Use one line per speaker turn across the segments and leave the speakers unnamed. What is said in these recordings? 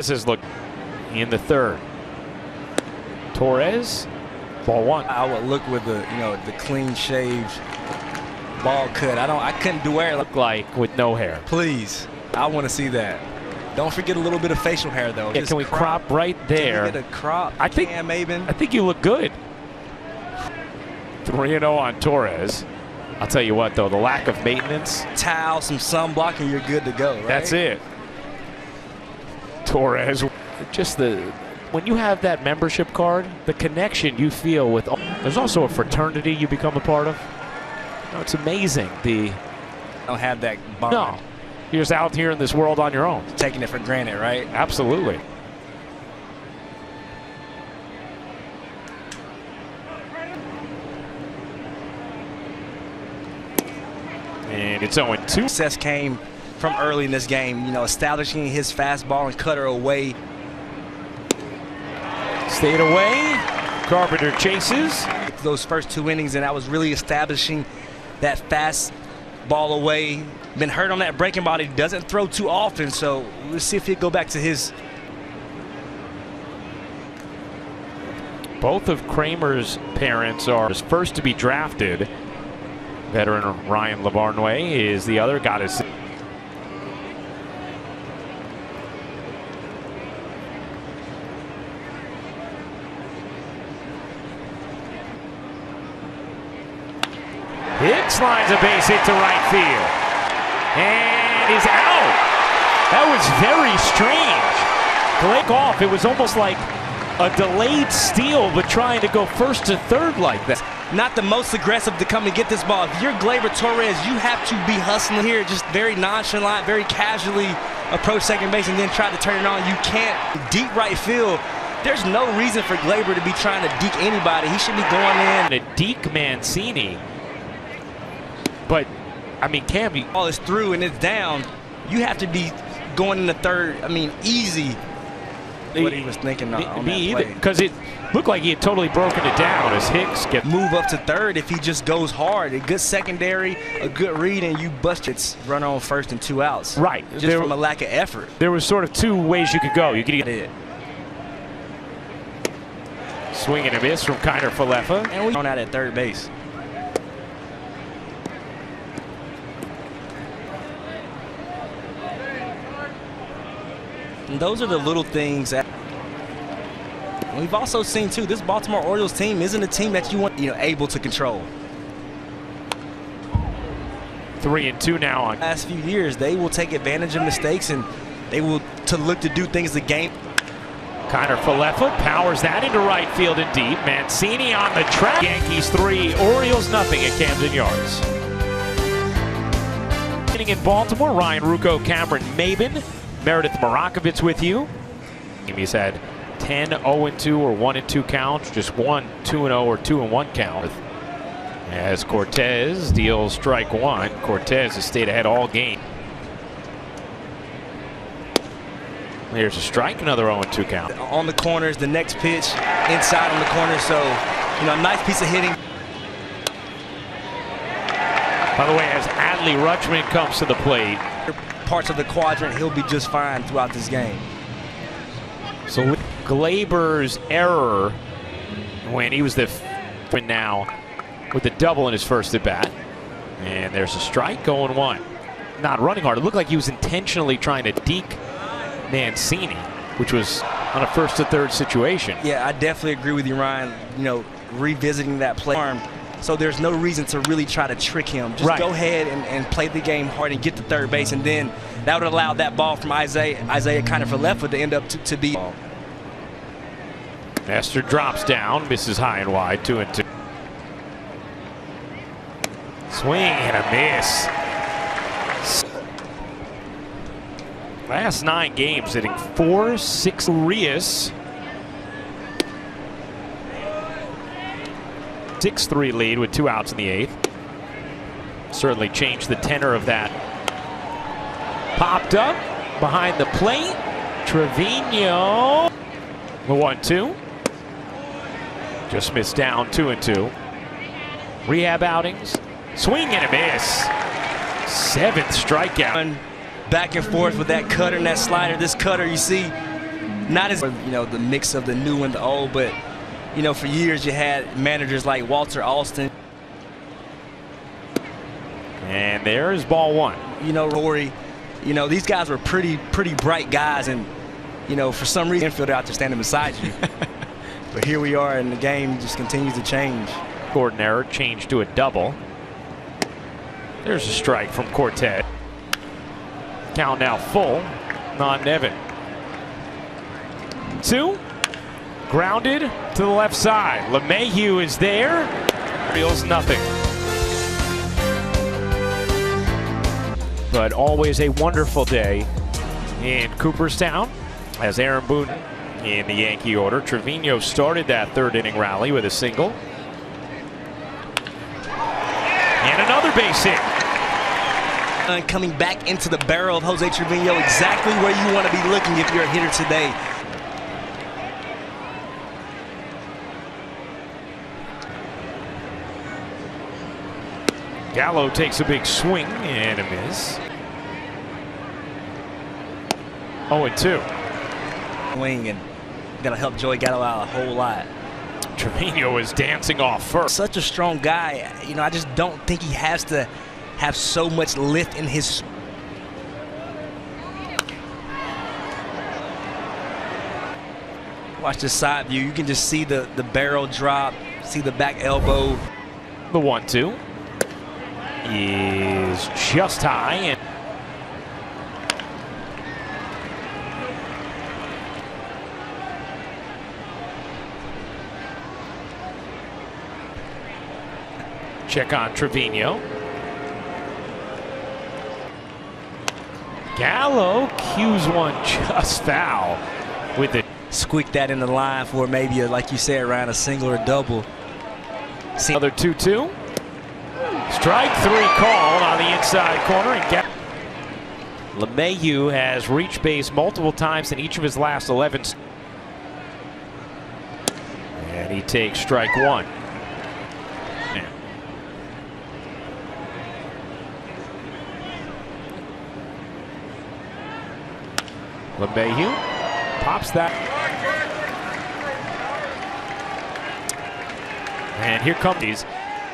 This is look in the third. Torres, ball one.
I would look with the clean shaved ball cut. I couldn't do hair
Look like with no hair.
Please, I want to see that. Don't forget a little bit of facial hair though.
Yeah, can we crop right there?
Can we get a crop?
I think you look good. 3-0 on Torres. I'll tell you what though, the lack of maintenance.
Towel, some sunblock, and you're good to go, right?
That's it. Torres, just when you have that membership card, the connection you feel with. There's also a fraternity you become a part of. No, it's amazing.
I don't have that bond.
No, you're just out here in this world on your own.
Taking it for granted, right?
Absolutely. And it's 0-2.
Success came from early in this game, establishing his fastball and cutter away.
Stayed away. Carpenter chases.
Those first 2 innings, and I was really establishing that fast ball away. Been hurt on that breaking ball. He doesn't throw too often, so we'll see if he'll go back to his.
Both of Kramer's parents are first to be drafted. Veteran Ryan Labarnway is the other. Got his. Hicks lines a base hit to right field. And is out. That was very strange. Click off. It was almost like a delayed steal, but trying to go first to third like that.
Not the most aggressive to come and get this ball. If you're Gleyber Torres, you have to be hustling here, just very nonchalant, very casually approach second base and then try to turn it on. You can't. Deep right field. There's no reason for Gleyber to be trying to deke anybody. He should be going in.
A deke Mancini. But, I mean, Cam,
ball is through and it's down. You have to be going in the third, easy. What he was thinking on that play.
Because it looked like he had totally broken it down as Hicks gets.
Move up to third if he just goes hard. A good secondary, a good read, and you bust it. Run on first and 2 outs.
Right.
Just from a lack of effort.
There was sort of 2 ways you could go. You could get it. Swing and a miss from Kiner Falefa.
And we on out at third base. And those are the little things that we've also seen too. This Baltimore Orioles team isn't a team that you want, able to control.
3-2 now on.
Last few years, they will take advantage of mistakes and they will look to do things the game.
Kiner Falefa powers that into right field and deep. Mancini on the track. Yankees 3, Orioles nothing at Camden Yards. In Baltimore, Ryan Rucco, Cameron Maben, Meredith Marakovitz with you. He's had 10 0-2 or 1-2 counts, just 1 2-0 or 2-1 count. As Cortez deals strike 1, Cortez has stayed ahead all game. Here's a strike, another 0-2 count.
On the corners, the next pitch inside on the corner, so a nice piece of hitting.
By the way, as Adley Rutschman comes to the plate,
parts of the quadrant, he'll be just fine throughout this game.
So Gleyber's error when he was now with the double in his first at bat, and there's a strike, going 1. Not running hard. It looked like he was intentionally trying to deke Mancini, which was on a first to third situation.
Yeah, I definitely agree with you, Ryan. Revisiting that play. So there's no reason to really try to trick him. Just go ahead and play the game hard and get to third base, and then that would allow that ball from Isaiah Kiner Falefa to end up to be.
Nestor drops down, misses high and wide, 2-2. Swing and a miss. Last 9 games hitting .460. Urias. 6-3 lead with 2 outs in the 8th. Certainly changed the tenor of that. Popped up behind the plate. Trevino. The 1-2. Just missed down, 2-2. Rehab outings. Swing and a miss. 7th strikeout.
Back and forth with that cutter and that slider. This cutter, you see, not as, the mix of the new and the old, but, for years you had managers like Walter Alston.
And there's ball one.
Rory, these guys were pretty bright guys, and, for some reason, infielder out there standing beside you. But here we are, and the game just continues to change.
Gordon error changed to a double. There's a strike from Cortez. Count now full. Non-Nevin. 2. Grounded to the left side. LeMahieu is there. Orioles nothing. But always a wonderful day in Cooperstown as Aaron Boone in the Yankee order. Trevino started that third inning rally with a single. And another base hit.
Coming back into the barrel of Jose Trevino, exactly where you want to be looking if you're a hitter today.
Gallo takes a big swing and a miss. 0-2.
Swing, and gonna help Joey Gallo out a whole lot.
Trevino is dancing off first.
Such a strong guy. I just don't think he has to have so much lift in his. Watch the side view. You can just see the barrel drop, see the back elbow.
The 1-2 is just high, and check on Trevino. Gallo cues one just foul with it.
Squeak that in the line for maybe, like you said, around a single or double.
Another 2-2. Strike 3 called on the inside corner. And LeMahieu has reached base multiple times in each of his last 11. And he takes strike 1. LeMahieu pops that. And here comes these.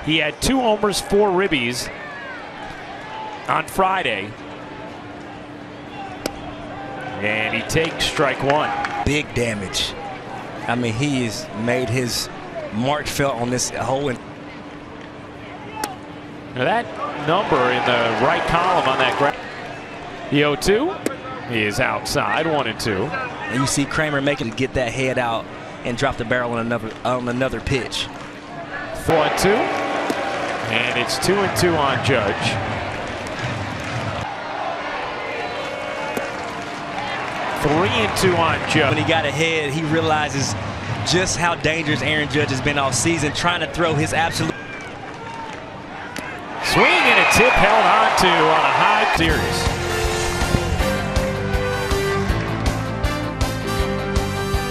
He had 2 homers, 4 ribbies on Friday. And he takes strike 1.
Big damage. I mean, he has made his mark felt on this whole.
Now that number in the right column on that graph. The 0-2 is outside, 1-2.
And you see Kramer making to get that head out and drop the barrel on another pitch.
4-2. And it's 2-2 on Judge. 3-2 on Judge.
When he got ahead, he realizes just how dangerous Aaron Judge has been all season, trying to throw his absolute.
Swing and a tip held on to on a high series.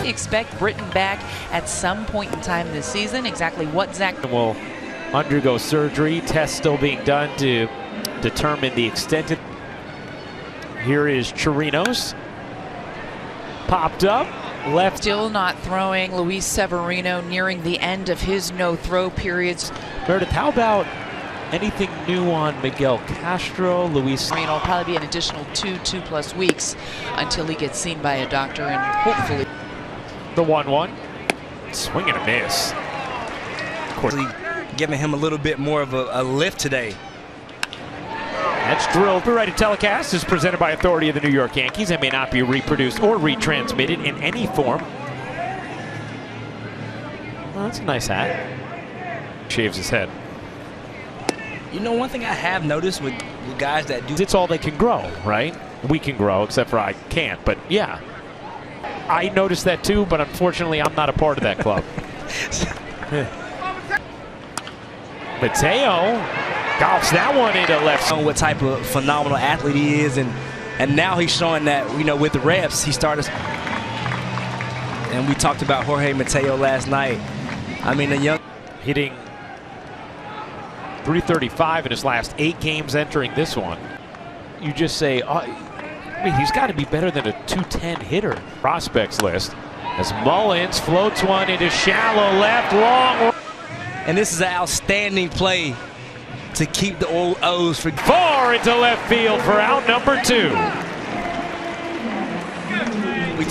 Expect Britton back at some point in time this season. Exactly what Zach
will undergo surgery. Tests still being done to determine the extent of. Here is Chirinos. Popped up. Left.
Still not throwing. Luis Severino nearing the end of his no-throw periods.
Meredith, how about anything new on Miguel Castro, Luis?
Severino will probably be an additional 2+ weeks until he gets seen by a doctor, and hopefully.
The 1-1. Swing and a miss.
Giving him a little bit more of a lift today.
That's drilled. The right to telecast is presented by authority of the New York Yankees and may not be reproduced or retransmitted in any form. Well, that's a nice hat. Shaves his head.
One thing I have noticed with guys that do.
It's all they can grow, right? We can grow, except for I can't. But yeah, I noticed that too. But unfortunately, I'm not a part of that club. Mateo golfs that one into left.
What type of phenomenal athlete he is, and now he's showing that with the reps he started. And we talked about Jorge Mateo last night. I mean, a young
hitting .335 in his last 8 games entering this one. You just say, oh, I mean, he's got to be better than a 210 hitter. Prospects list as Mullins floats one into shallow left, long.
And this is an outstanding play to keep the O's for
Far into left field for out number 2.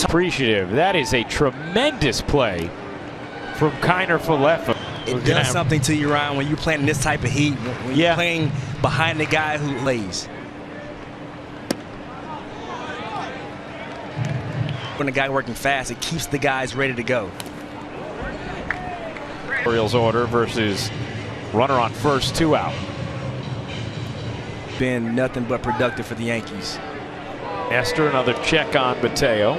Appreciative. That is a tremendous play from Kiner for left.
It does something to you, Ryan, when you're playing in this type of heat, when you're playing behind the guy who lays. When the guy working fast, it keeps the guys ready to go.
Orioles order versus runner on first, 2 out.
Been nothing but productive for the Yankees.
Nestor, another check on Mateo.